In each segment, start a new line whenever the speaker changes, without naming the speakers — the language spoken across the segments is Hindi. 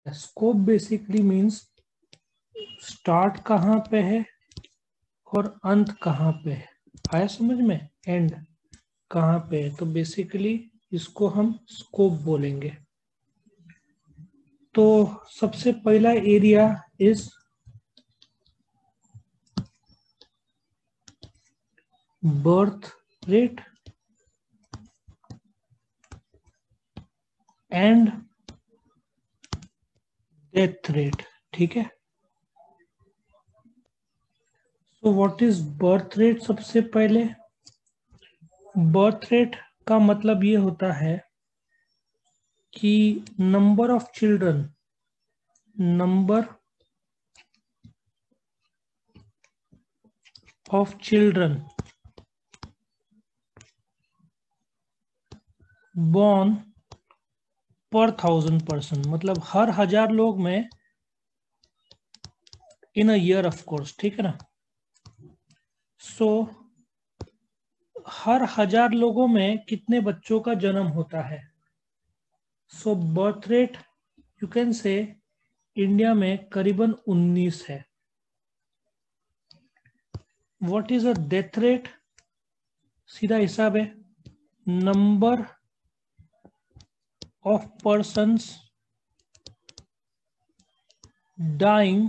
स्कोप बेसिकली मीन्स स्टार्ट कहाँ पे है और अंत कहाँ पे है, आया समझ में, एंड कहाँ पे है, तो बेसिकली इसको हम स्कोप बोलेंगे। तो सबसे पहला area is birth rate and death rate, ठीक है। तो व्हाट इज बर्थ रेट? सबसे पहले बर्थ रेट का मतलब ये होता है कि number of children, number of children born पर 1000 पर्सन, मतलब हर 1000 लोग में इन अ ईयर ऑफ कोर्स, ठीक है ना। सो हर 1000 लोगों में कितने बच्चों का जन्म होता है? So birth rate you can say India में करीबन 19 है। What is a death rate? सीधा हिसाब है नंबर ऑफ पर्सन्स डाइंग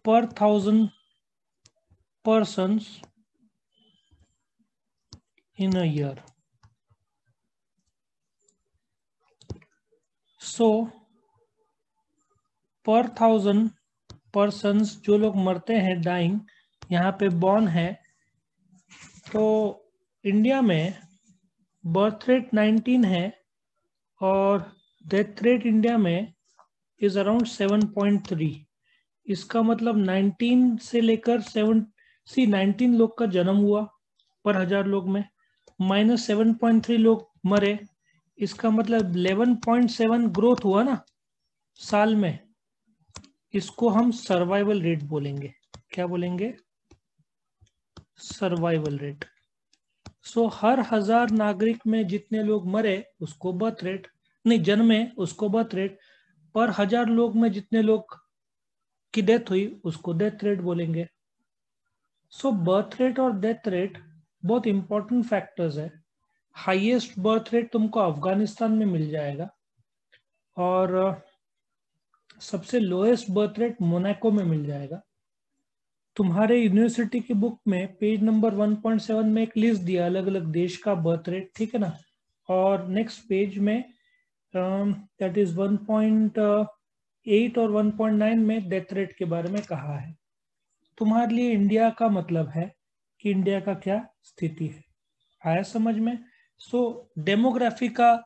पर 1000 persons in a year. So पर 1000 persons जो लोग मरते हैं, डाइंग, यहाँ पे बॉर्न है, तो इंडिया में बर्थ रेट 19 है और डेथ रेट इंडिया में इज अराउंड 7.3। इसका मतलब 19 से लेकर 19 लोग का जन्म हुआ पर 1000 लोग में, माइनस 7.3 लोग मरे, इसका मतलब 11.7 ग्रोथ हुआ ना साल में। इसको हम सर्वाइवल रेट बोलेंगे। क्या बोलेंगे? Survival rate. सो हर 1000 नागरिक में जितने लोग मरे उसको बर्थ रेट, नहीं जन्मे उसको बर्थ रेट, पर 1000 लोग में जितने लोग की डेथ हुई उसको डेथ रेट बोलेंगे। सो बर्थ रेट और डेथ रेट बहुत इंपॉर्टेंट फैक्टर्स है। हाईएस्ट बर्थ रेट तुमको अफगानिस्तान में मिल जाएगा और सबसे लोएस्ट बर्थ रेट मोनाको में मिल जाएगा। तुम्हारे यूनिवर्सिटी की बुक में पेज नंबर 1.7 में एक लिस्ट दिया अलग अलग देश का बर्थ रेट, ठीक है ना। और नेक्स्ट पेज में दैट इज 1.8 और 1.9 में डेथ रेट के बारे में कहा है। तुम्हारे लिए इंडिया का मतलब है कि इंडिया का क्या स्थिति है, आया समझ में। सो डेमोग्राफी का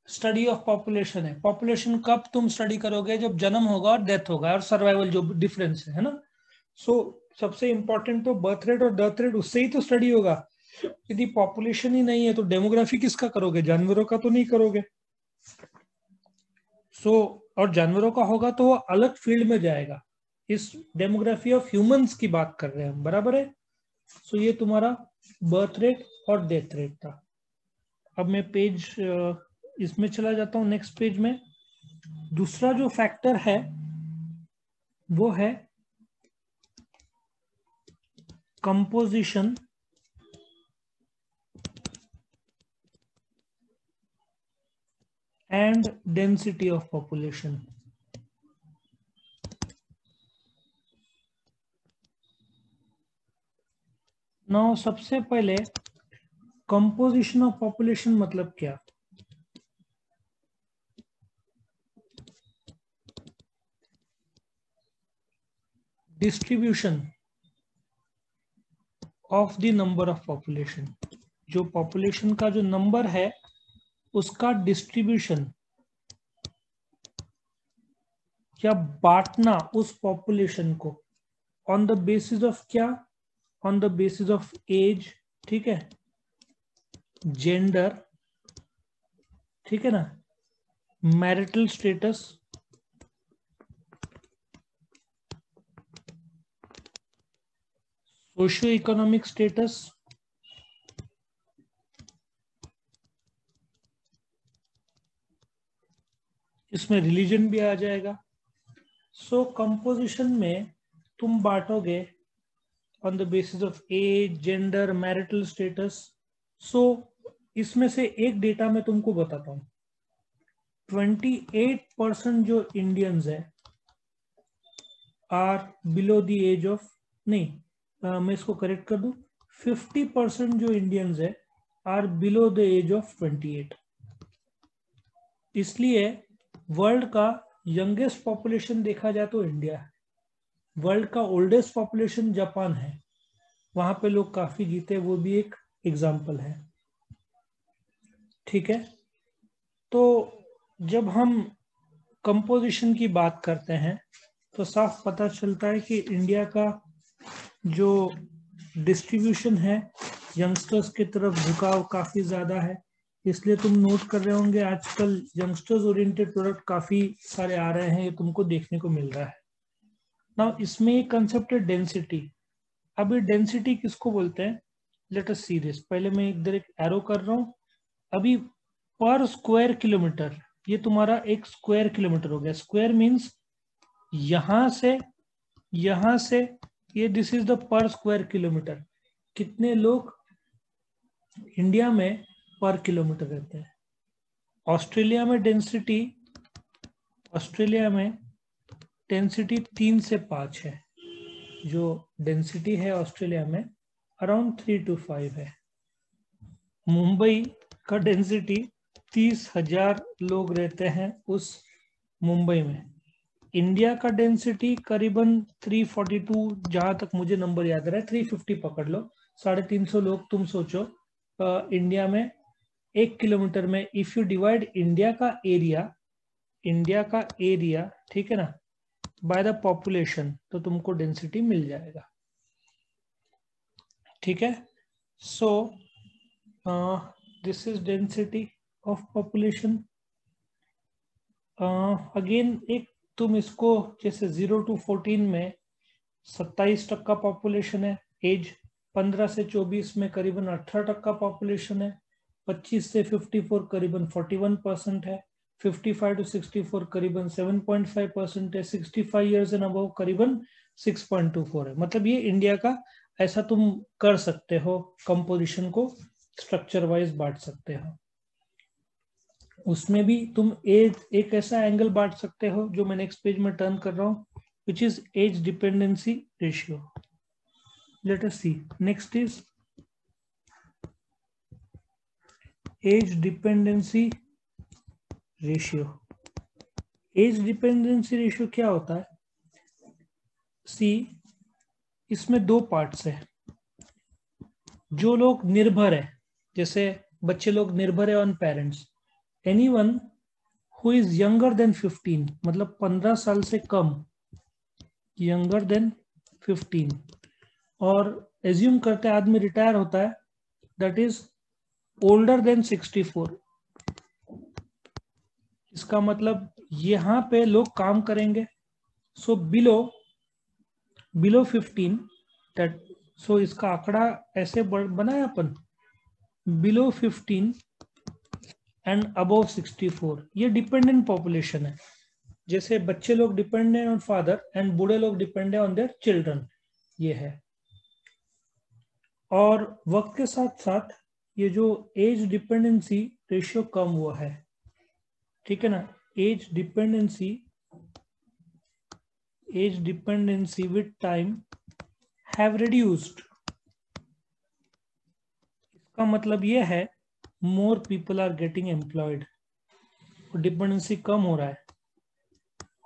स्टडी ऑफ पॉपुलेशन है। पॉपुलेशन कब तुम स्टडी करोगे? जब जन्म होगा और डेथ होगा, और सर्वाइवल जो डिफरेंस है ना। सो सबसे इंपॉर्टेंट तो बर्थ रेट और डेथ रेट, उससे ही तो स्टडी होगा। यदि पॉपुलेशन ही नहीं है तो डेमोग्राफी किसका करोगे? जानवरों का तो नहीं करोगे। सो और जानवरों का होगा तो वो अलग फील्ड में जाएगा। इस डेमोग्राफी ऑफ ह्यूमंस की बात कर रहे हैं हम, बराबर है। सो ये तुम्हारा बर्थ रेट और डेथ रेट था। अब मैं पेज इसमें चला जाता हूं, नेक्स्ट पेज में। दूसरा जो फैक्टर है वो है composition and density of population. Now सबसे पहले कंपोजिशन ऑफ पॉपुलेशन मतलब क्या? Distribution of the number of population. जो पॉपुलेशन का जो नंबर है उसका डिस्ट्रीब्यूशन या बांटना उस पॉपुलेशन को ऑन द बेसिस ऑफ क्या? On the basis of age, ठीक है, जेंडर, ठीक है ना, marital status, socio economic status, इसमें रिलीजन भी आ जाएगा। सो कंपोजिशन में तुम बांटोगे on the basis of age, gender, marital status. So इसमें से एक डेटा मैं तुमको बताता हूँ। 28% जो इंडियंस है are below the age of, नहीं मैं इसको करेक्ट कर दूं, 50% जो इंडियंस है are below the age of 28। इसलिए वर्ल्ड का यंगेस्ट पॉपुलेशन देखा जाए तो इंडिया है। वर्ल्ड का ओल्डेस्ट पॉपुलेशन जापान है, वहां पे लोग काफी जीते, वो भी एक एग्जाम्पल है। ठीक है, तो जब हम कंपोजिशन की बात करते हैं तो साफ पता चलता है कि इंडिया का जो डिस्ट्रीब्यूशन है यंगस्टर्स की तरफ झुकाव काफी ज्यादा है। इसलिए तुम नोट कर रहे होंगे आजकल यंगस्टर्स ओरिएंटेड प्रोडक्ट काफी सारे आ रहे हैं, ये तुमको देखने को मिल रहा है ना। इसमें एक कंसेप्ट है डेंसिटी। अब ये डेंसिटी किसको बोलते हैं, लेट अस सी दिस। पहले मैं इधर एक एरो कर रहा हूं। अभी पर स्क्वायर किलोमीटर, ये तुम्हारा एक स्क्वायर किलोमीटर हो गया। स्क्वायर मीन्स यहां से ये, दिस इज द पर स्क्वायर किलोमीटर। कितने लोग इंडिया में पर किलोमीटर रहते हैं। ऑस्ट्रेलिया में डेंसिटी 3 से 5 है। जो डेंसिटी है ऑस्ट्रेलिया में अराउंड 3 to 5 है। मुंबई का डेंसिटी 30,000 लोग रहते हैं उस मुंबई में। इंडिया का डेंसिटी करीबन 342, जहां तक मुझे नंबर याद रहा है 350 पकड़ लो, 350 लोग। तुम सोचो इंडिया में 1 किलोमीटर में इफ यू डिवाइड इंडिया का एरिया, ठीक है ना, बाय द पॉपुलेशन, तो तुमको डेंसिटी मिल जाएगा। ठीक है, so this is density of population. Again एक तुम इसको जैसे 0 to 14 में 27% पॉपुलेशन है। एज 15 से 24 में करीबन 18% पॉपुलेशन है। 25 से 54 करीबन 41% है। 55 to 64 करीबन 7.5% है। 65 ईयर्स एंड अबव करीबन 6.24 है। मतलब ये इंडिया का, ऐसा तुम कर सकते हो, कंपोजिशन को स्ट्रक्चर वाइज बांट सकते हो। उसमें भी तुम एज एक ऐसा एंगल बांट सकते हो जो मैं नेक्स्ट पेज में टर्न कर रहा हूं, which is age dependency ratio. Let us see, next is age dependency ratio. Age dependency ratio क्या होता है? सी, इसमें 2 पार्ट्स है। जो लोग निर्भर है, जैसे बच्चे लोग निर्भर है on parents. Anyone who is younger than 15, मतलब 15 साल से कम, यंगर देन 15, और एज्यूम करते आदमी रिटायर होता है, दैट इज ओल्डर देन 64। इसका मतलब यहां पे लोग काम करेंगे। सो बिलो 15, दैट, सो इसका आंकड़ा ऐसे बनाया अपन, बिलो 15 एंड अबव 64, ये डिपेंडेंट पॉपुलेशन है। जैसे बच्चे लोग डिपेंडेंट ऑन फादर एंड बूढ़े लोग डिपेंडेंट ऑन देयर चिल्ड्रन, ये है। और वक्त के साथ साथ ये जो एज डिपेंडेंसी रेशियो कम हुआ है, ठीक है ना, age dependency with time have reduced. इसका मतलब ये है more people are getting employed, dependency कम हो रहा है।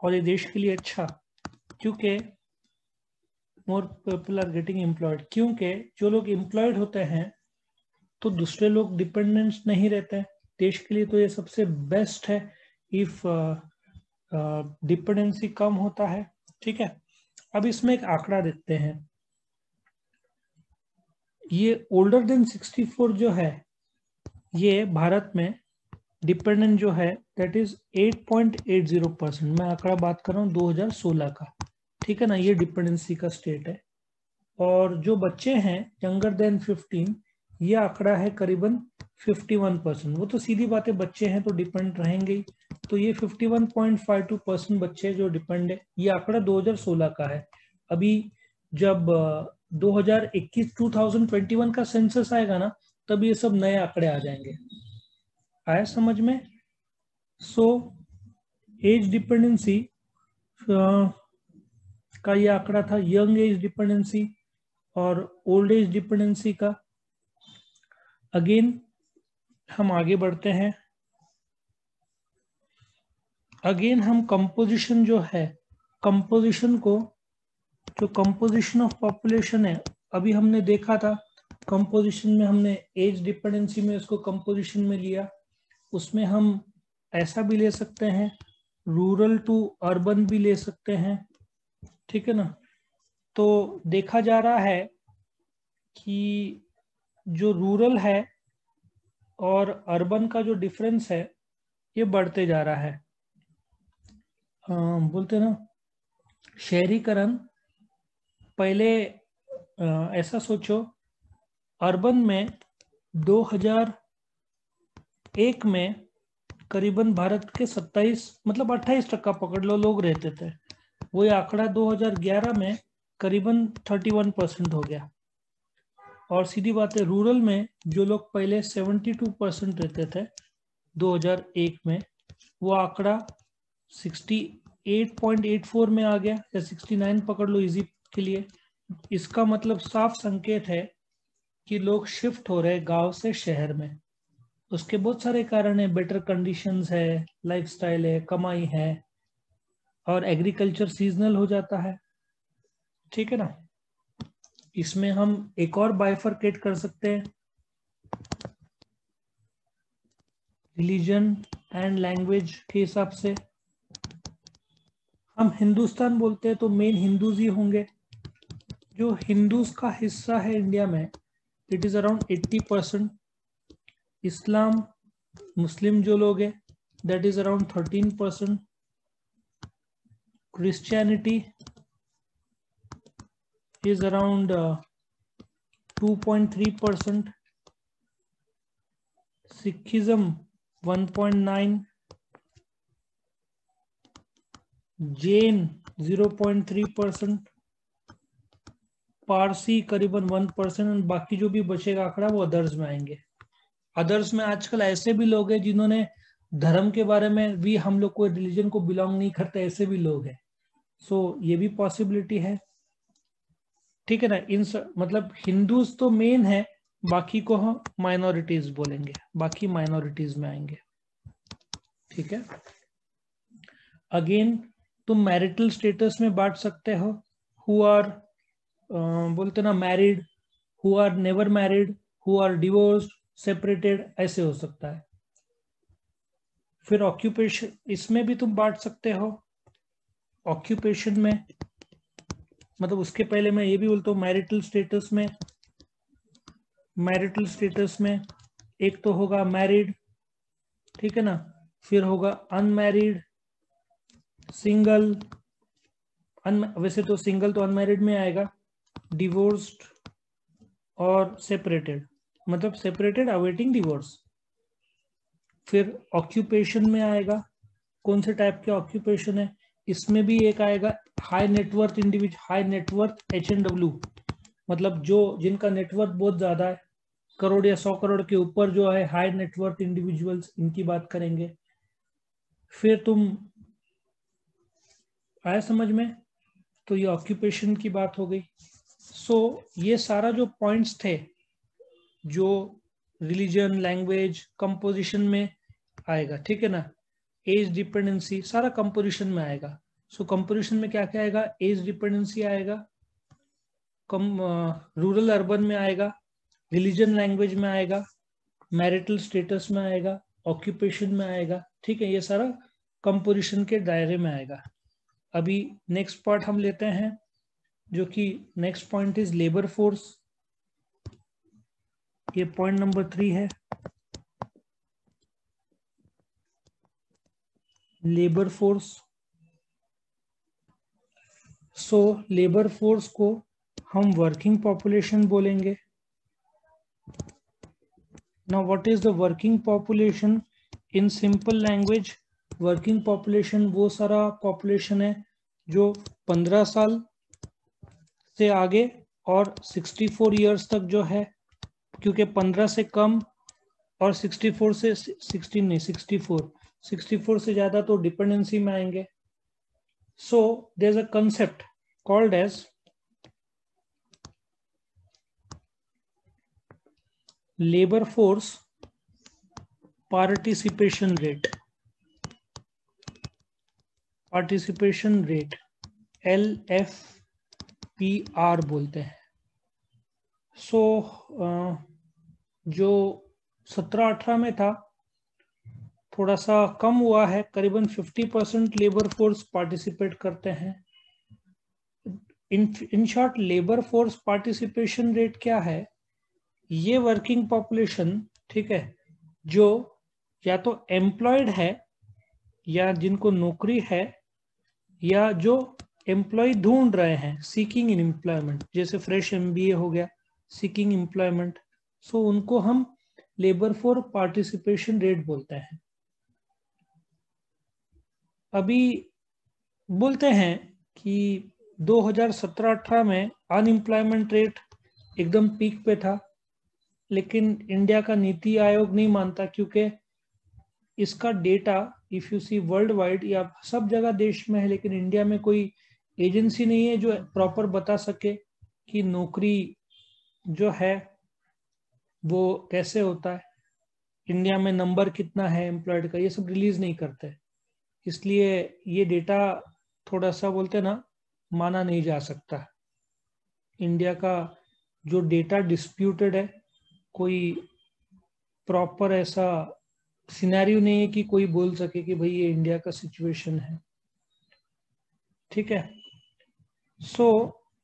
और ये देश के लिए अच्छा, क्योंकि more people are getting employed, क्योंकि जो लोग एम्प्लॉयड होते हैं तो दूसरे लोग डिपेंडेंट नहीं रहते हैं। देश के लिए तो ये सबसे बेस्ट है इफ डिपेंडेंसी कम होता है। ठीक है, अब इसमें एक आंकड़ा देखते हैं। ये ओल्डर देन 64 जो है, ये भारत में डिपेंडेंट जो है दैट इज 8.80%। मैं आंकड़ा बात कर रहा हूँ 2016 का, ठीक है ना, ये डिपेंडेंसी का स्टेट है। और जो बच्चे हैं यंगर देन 15, ये आंकड़ा है करीबन 51%। वो तो सीधी बात है, बच्चे हैं तो डिपेंड रहेंगे ही, तो ये 51.52% बच्चे जो डिपेंड है। ये आंकड़ा 2016 का है। अभी जब 2021 का सेंसस आएगा ना, तब ये सब नए आंकड़े आ जाएंगे। आया समझ में? सो एज डिपेंडेंसी का ये आंकड़ा था, यंग एज डिपेंडेंसी और ओल्ड एज डिपेंडेंसी का। अगेन हम आगे बढ़ते हैं। अगेन हम कंपोजिशन जो है, कंपोजिशन को, जो कंपोजिशन ऑफ पॉपुलेशन है, अभी हमने देखा था कंपोजिशन में हमने एज डिपेंडेंसी में इसको कंपोजिशन में लिया। उसमें हम ऐसा भी ले सकते हैं, रूरल टू अर्बन भी ले सकते हैं, ठीक है ना। तो देखा जा रहा है कि जो रूरल है और अर्बन का जो डिफरेंस है ये बढ़ते जा रहा है। बोलते ना शहरीकरण, पहले ऐसा सोचो, अर्बन में 2001 में करीबन भारत के 28% पकड़ लो लोग रहते थे। वही आंकड़ा 2011 में करीबन 31% हो गया। और सीधी बात है, रूरल में जो लोग पहले 72% रहते थे 2001 में, वो आंकड़ा 68.84 में आ गया, या 69 पकड़ लो इजी के लिए। इसका मतलब साफ संकेत है कि लोग शिफ्ट हो रहे गांव से शहर में। उसके बहुत सारे कारण है, बेटर कंडीशंस है, लाइफस्टाइल है, कमाई है, और एग्रीकल्चर सीजनल हो जाता है, ठीक है ना। इसमें हम एक और बाइफरकेट कर सकते हैं, रिलीजन एंड लैंग्वेज के हिसाब से। हम हिंदुस्तान बोलते हैं तो मेन हिंदूज ही होंगे। जो हिंदूज का हिस्सा है इंडिया में, इट इज अराउंड 80%। इस्लाम, मुस्लिम जो लोग हैं, that is around 13%। Christianity is around 2.3%, Sikhism 1.9, Jain 0.3%, Parsi करीबन 1%, और बाकी जो भी बचेगा आंकड़ा वो अदर्स में आएंगे। अदर्स में आजकल ऐसे भी लोग हैं जिन्होंने धर्म के बारे में भी, हम लोग कोई रिलीजन को बिलोंग नहीं करते, ऐसे भी लोग हैं। सो ये भी पॉसिबिलिटी है, ठीक है ना। मतलब हिंदूज तो मेन है, बाकी को हम माइनॉरिटीज बोलेंगे, बाकी माइनॉरिटीज में आएंगे, ठीक है। अगेन तुम मैरिटल स्टेटस में बांट सकते हो, हु आर बोलते ना married, who are never married, who are divorced, separated, ऐसे हो सकता है। फिर ऑक्यूपेशन, इसमें भी तुम बांट सकते हो। ऑक्यूपेशन में मतलब उसके पहले मैं ये भी बोलता हूँ, मैरिटल स्टेटस में एक तो होगा मैरिड, ठीक है ना, फिर होगा अनमैरिड, सिंगल, वैसे तो सिंगल तो अनमैरिड में आएगा, डिवोर्स्ड और सेपरेटेड, मतलब सेपरेटेड अवेटिंग डिवोर्स। फिर ऑक्यूपेशन में आएगा, कौन से टाइप के ऑक्यूपेशन है, इसमें भी एक आएगा high net worth individual, high net worth HNW, मतलब जो जिनका नेटवर्थ बहुत ज्यादा है, करोड़ या 100 करोड़ के ऊपर जो है, हाई नेटवर्थ इंडिविजुअल्स, इनकी बात करेंगे। फिर तुम आया समझ में? तो ये ऑक्यूपेशन की बात हो गई। सो ये सारा जो पॉइंट्स थे, जो रिलीजन, लैंग्वेज, कंपोजिशन में आएगा, ठीक है ना। एज डिपेंडेंसी सारा कंपोजिशन में आएगा। सो कंपोजिशन में क्या क्या आएगा, एज डिपेंडेंसी आएगा, रूरल अर्बन में आएगा, रिलीजन लैंग्वेज में आएगा, मैरिटल स्टेटस में आएगा, ऑक्यूपेशन में आएगा, ठीक है। ये सारा कंपोजिशन के दायरे में आएगा। अभी नेक्स्ट पार्ट हम लेते हैं, जो कि next point is labour force. ये पॉइंट नंबर 3 है, labour force. So labour force को हम वर्किंग पॉपुलेशन बोलेंगे। Now what is the working population? In simple language, working population वो सारा पॉपुलेशन है जो 15 साल से आगे और 64 इयर्स तक जो है, क्योंकि 15 से कम और 64 से 16 नहीं 64 से ज्यादा तो डिपेंडेंसी में आएंगे. So there is a concept called age labour force participation rate. Participation rate LFPR बोलते हैं. सो जो 17-18 में था थोड़ा सा कम हुआ है, करीबन 50% लेबर फोर्स पार्टिसिपेट करते हैं. In short labour force participation rate क्या है? ये वर्किंग पॉपुलेशन, ठीक है, जो या तो एम्प्लॉयड है या जिनको नौकरी है या जो एम्प्लॉय ढूंढ रहे हैं, सीकिंग इन एम्प्लॉयमेंट, जैसे फ्रेश MBA हो गया, सीकिंग एम्प्लॉयमेंट. सो उनको हम लेबर फोर्स पार्टिसिपेशन रेट बोलते हैं. अभी बोलते हैं कि 2017-18 में अनएम्प्लॉयमेंट रेट एकदम पीक पे था, लेकिन इंडिया का नीति आयोग नहीं मानता, क्योंकि इसका data if you see world wide या सब जगह देश में है, लेकिन इंडिया में कोई एजेंसी नहीं है जो प्रॉपर बता सके कि नौकरी जो है वो कैसे होता है, इंडिया में नंबर कितना है एम्प्लॉयड का, ये सब रिलीज नहीं करते. इसलिए ये डेटा थोड़ा सा बोलते ना माना नहीं जा सकता. इंडिया का जो डेटा डिस्प्यूटेड है, कोई प्रॉपर ऐसा सिनेरियो नहीं है कि कोई बोल सके कि भाई ये इंडिया का सिचुएशन है. ठीक है. सो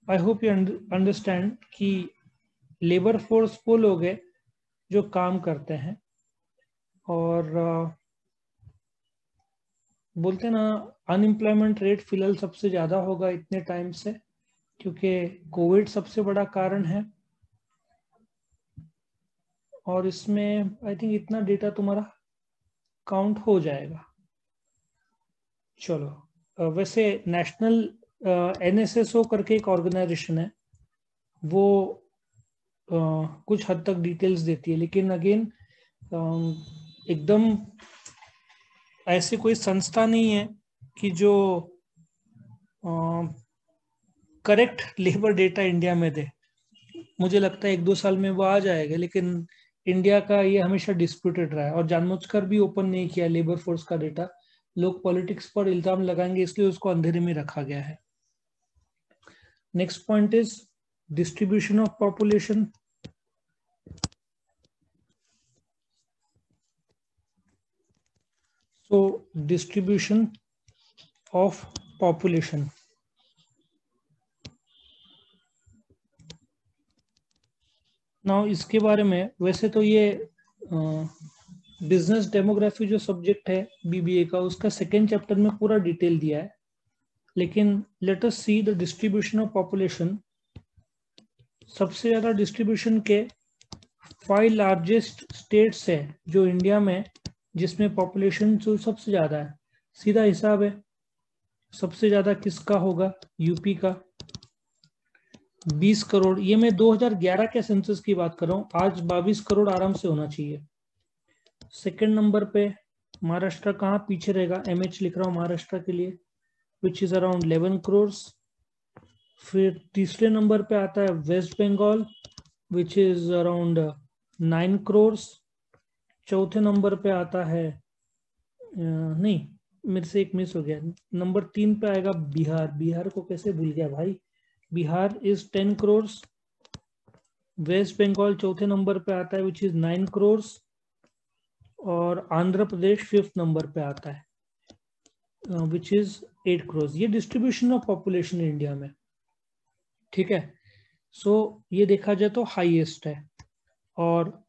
आई होप यू अंडरस्टैंड कि लेबर फोर्स वो लोग हैं जो काम करते हैं, और बोलते ना अनएम्प्लॉयमेंट रेट फिलहाल सबसे ज्यादा होगा इतने टाइम से, क्योंकि कोविड सबसे बड़ा कारण है. और इसमें आई थिंक इतना डेटा तुम्हारा काउंट हो जाएगा. चलो, वैसे नेशनल NSSO करके एक ऑर्गेनाइजेशन है, वो कुछ हद तक डिटेल्स देती है, लेकिन अगेन एकदम ऐसे कोई संस्था नहीं है कि जो करेक्ट लेबर डेटा इंडिया में दे. मुझे लगता है 1-2 साल में वो आ जाएगा, लेकिन इंडिया का ये हमेशा डिस्प्यूटेड रहा है और जानबूझकर भी ओपन नहीं किया लेबर फोर्स का डेटा. लोग पॉलिटिक्स पर इल्जाम लगाएंगे, इसलिए उसको अंधेरे में रखा गया है. Next point is distribution of population. So distribution of population. Now इसके बारे में वैसे तो ये बिजनेस डेमोग्राफी जो सब्जेक्ट है BBA का, उसका सेकेंड चैप्टर में पूरा डिटेल दिया है, लेकिन late us see the distribution of population. सबसे ज्यादा डिस्ट्रीब्यूशन के 5 लार्जेस्ट स्टेट्स है जो इंडिया में, जिसमें पॉपुलेशन जो सबसे ज्यादा है. सीधा हिसाब है, सबसे ज्यादा किसका होगा? यूपी का 20 करोड़. ये मैं 2011 के सेंसस की बात कर रहा हूँ, आज 22 करोड़ आराम से होना चाहिए. सेकंड नंबर पे महाराष्ट्र, कहाँ पीछे रहेगा? MH लिख रहा हूँ महाराष्ट्र के लिए, विच इज अराउंड 11 करोड़. फिर तीसरे नंबर पे आता है West Bengal, which is around 9 crore. चौथे नंबर पे आता है नहीं, मेरे से एक मिस हो गया, नंबर 3 पे आएगा बिहार. बिहार को कैसे भूल गया भाई? बिहार इज 10 करोड़. वेस्ट बंगाल चौथे नंबर पे आता है, विच इज 9 करोड़. और आंध्र प्रदेश 5th नंबर पे आता है, विच इज 8 करोड़. ये डिस्ट्रीब्यूशन ऑफ पॉपुलेशन इंडिया में. ठीक है. सो ये देखा जाए तो हाईएस्ट है. और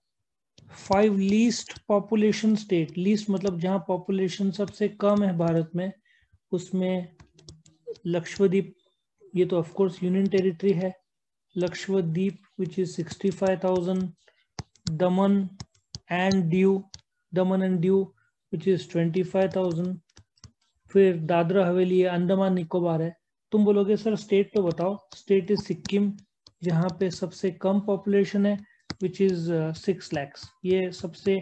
5 लीस्ट पॉपुलेशन स्टेट, लीस्ट मतलब जहां पॉपुलेशन सबसे कम है भारत में, उसमें लक्षद्वीप, ये तो ऑफ कोर्स यूनियन टेरिटरी है, Lakshadweep which is 65,000. Daman and Diu which is 25,000. फिर दादरा हवेली है, अंडमान निकोबार है। तुम बोलोगे सर स्टेट तो बताओ। स्टेट इज सिक्किम, जहाँ पे सबसे कम पॉपुलेशन है, विच इज 6 lakhs। ये सबसे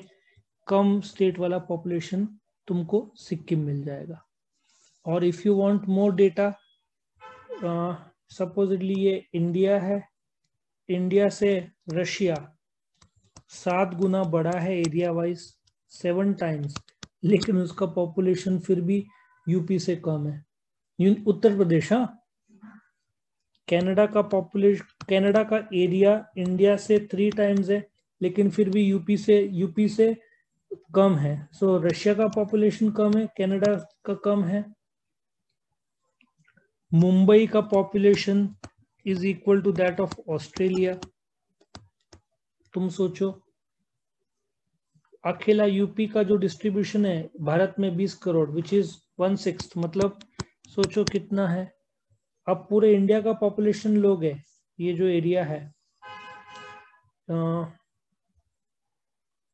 कम स्टेट वाला पॉपुलेशन तुमको सिक्किम मिल जाएगा। और if you want more data, supposedly ये इंडिया है, इंडिया से रशिया 7 गुना बड़ा है एरिया वाइज, 7 times, लेकिन उसका पॉपुलेशन फिर भी यूपी से कम है। उत्तर प्रदेश, हाँ, कनाडा का पॉपुलेशन, कनाडा का एरिया इंडिया से 3 times है, लेकिन फिर भी यूपी से कम है। सो रशिया का पॉपुलेशन कम है, कनाडा का कम है। मुंबई का population is equal to that of Australia. तुम सोचो, अकेला यूपी का जो डिस्ट्रीब्यूशन है भारत में 20 करोड़, विच इज 1/6, मतलब सोचो कितना है। अब पूरे इंडिया का पॉपुलेशन लोग है, ये जो एरिया है,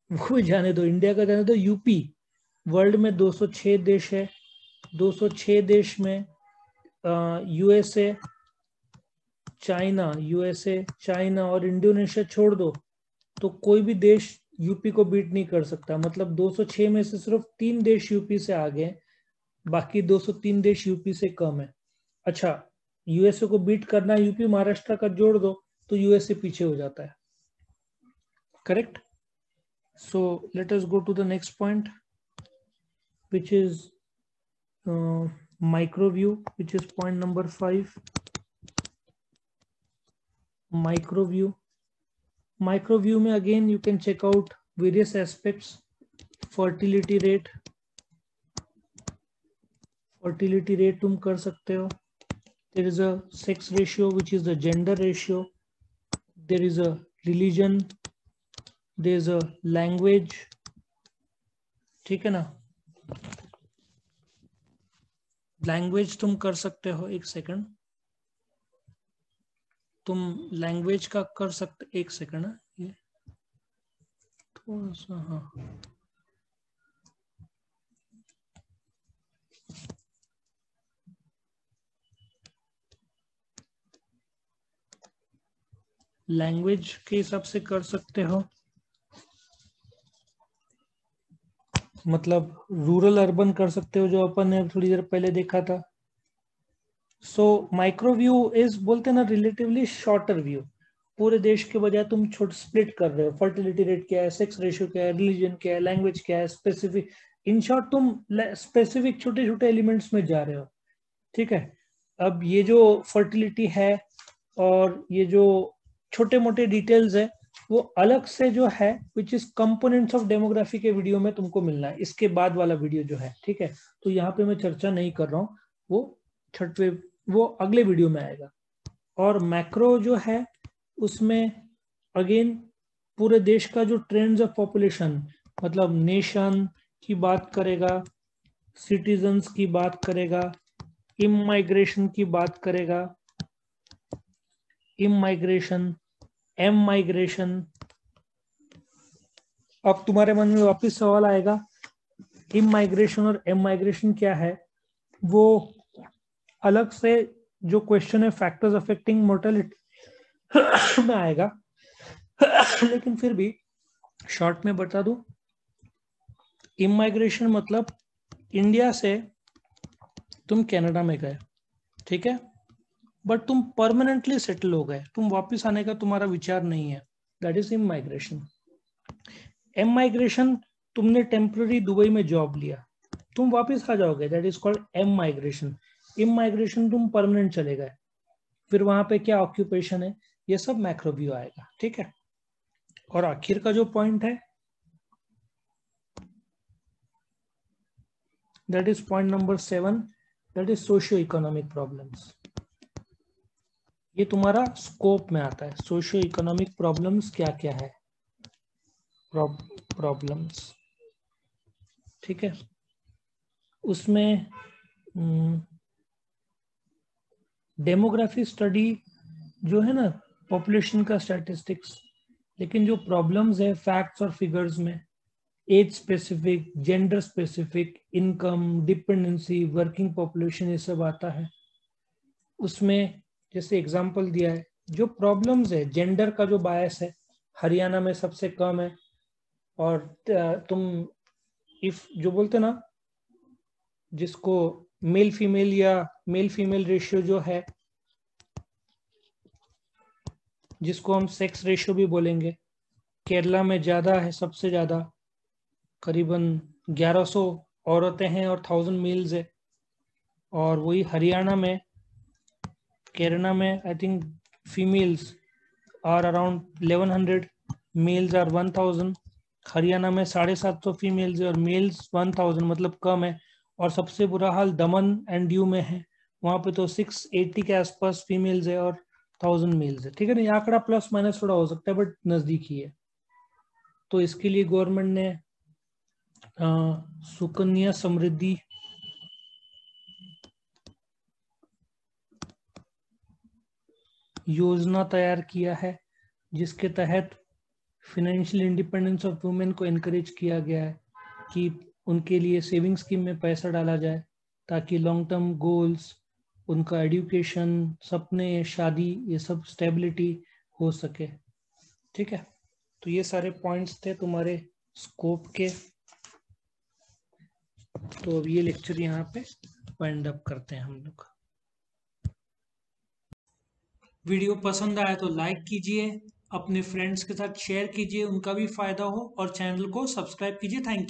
वो जाने दो, इंडिया का जाने दो। यूपी वर्ल्ड में 206 देश है, 206 देश में यूएसए, चाइना और इंडोनेशिया छोड़ दो तो कोई भी देश यूपी को बीट नहीं कर सकता। मतलब 206 में से सिर्फ 3 देश यूपी से आगे हैं, बाकी 203 देश यूपी से कम है। अच्छा, यूएसए को बीट करना, यूपी महाराष्ट्र का जोड़ दो तो यूएसए पीछे हो जाता है। Correct? So let us go to the next point, which is micro view, which is point number 5. Micro view में again you can check out various aspects. fertility rate तुम कर सकते हो। there is a sex ratio, which is the gender ratio. there is a religion, there is a language, ठीक है ना। लैंग्वेज तुम कर सकते हो, एक सेकंड, तुम लैंग्वेज का कर सकते, एक सेकंड है ये थोड़ा सा, हाँ, लैंग्वेज के हिसाब से कर सकते हो। मतलब रूरल अर्बन कर सकते हो, जो अपन ने थोड़ी देर पहले देखा था। सो माइक्रो व्यू इज, बोलते हैं ना, रिलेटिवली शॉर्टर व्यू। पूरे देश के बजाय तुम छोटे स्प्लिट कर रहे हो। फर्टिलिटी रेट क्या है, सेक्स रेशियो क्या है, रिलीजन क्या है, लैंग्वेज क्या है, स्पेसिफिक, इन शॉर्ट तुम स्पेसिफिक छोटे छोटे एलिमेंट्स में जा रहे हो। ठीक है। अब ये जो फर्टिलिटी है और ये जो छोटे मोटे डिटेल्स है, वो अलग से जो है which is components of demography के वीडियो में तुमको मिलना है, इसके बाद वाला वीडियो जो है। ठीक है, तो यहाँ पे मैं चर्चा नहीं कर रहा हूँ, वो अगले वीडियो में आएगा। और मैक्रो जो है उसमें अगेन पूरे देश का जो ट्रेंड्स ऑफ पॉपुलेशन, मतलब नेशन की बात करेगा, सिटीजन्स की बात करेगा, इमाइग्रेशन की बात करेगा, इमाइग्रेशन, एम माइग्रेशन। अब तुम्हारे मन में वापस सवाल आएगा, इमाइग्रेशन और एम माइग्रेशन क्या है। वो अलग से जो क्वेश्चन है फैक्टर्स अफेक्टिंग मोर्टेलिटी में आएगा, लेकिन फिर भी शॉर्ट में बता दूं, इमाइग्रेशन मतलब इंडिया से तुम कनाडा में गए, ठीक है, बट तुम परमानेंटली सेटल हो गए, तुम वापस आने का तुम्हारा विचार नहीं है, that is immigration. Emigration, तुमने टेम्पररी दुबई में जॉब लिया, तुम वापस आ जाओगे, that is called emigration. Immigration तुम परमानेंट चले गए, फिर वहां पे क्या ऑक्यूपेशन है, ये सब मैक्रो व्यू आएगा। ठीक है। और आखिर का जो पॉइंट है, that is point number 7, that is socio economic problems. ये तुम्हारा स्कोप में आता है, सोशियो इकोनॉमिक प्रॉब्लम्स क्या क्या है, प्रॉब्लम्स। ठीक है। उसमें डेमोग्राफी स्टडी जो है ना, पॉपुलेशन का स्टैटिस्टिक्स, लेकिन जो प्रॉब्लम्स है फैक्ट्स और फिगर्स में, age specific, gender specific, income, dependency, working population, ये सब आता है उसमें। जैसे एग्जांपल दिया है, जो प्रॉब्लम्स है, जेंडर का जो बायस है हरियाणा में सबसे कम है। और तुम इफ जो बोलते ना, जिसको मेल फीमेल या मेल फीमेल रेशियो जो है, जिसको हम सेक्स रेशियो भी बोलेंगे, केरला में ज्यादा है, सबसे ज्यादा, करीबन 1100 औरतें हैं और 1000 मेल्स है। और वही हरियाणा में, केरला में I think females are around 1100, males are 1000। Haryana में 750 फीमेल्स है और मेल्स 1000, मतलब कम है। और सबसे बुरा हाल दमन एंड दीव में है, वहां पे तो 680 के आसपास फीमेल्स है और 1000 मेल्स है। ठीक है ना, ये आंकड़ा प्लस माइनस थोड़ा हो सकता है बट नजदीक ही है। तो इसके लिए गवर्नमेंट ने सुकन्या समृद्धि योजना तैयार किया है, जिसके तहत फाइनेंशियल इंडिपेंडेंस ऑफ वुमेन को इनकरेज किया गया है कि उनके लिए सेविंग स्कीम में पैसा डाला जाए, ताकि लॉन्ग टर्म गोल्स, उनका एजुकेशन, सपने, शादी, ये सब स्टेबिलिटी हो सके। ठीक है, तो ये सारे पॉइंट्स थे तुम्हारे स्कोप के। तो अब ये लेक्चर यहाँ पे वाइंड अप करते हैं हम लोग। वीडियो पसंद आया तो लाइक कीजिए, अपने फ्रेंड्स के साथ शेयर कीजिए, उनका भी फायदा हो, और चैनल को सब्सक्राइब कीजिए। Thank you.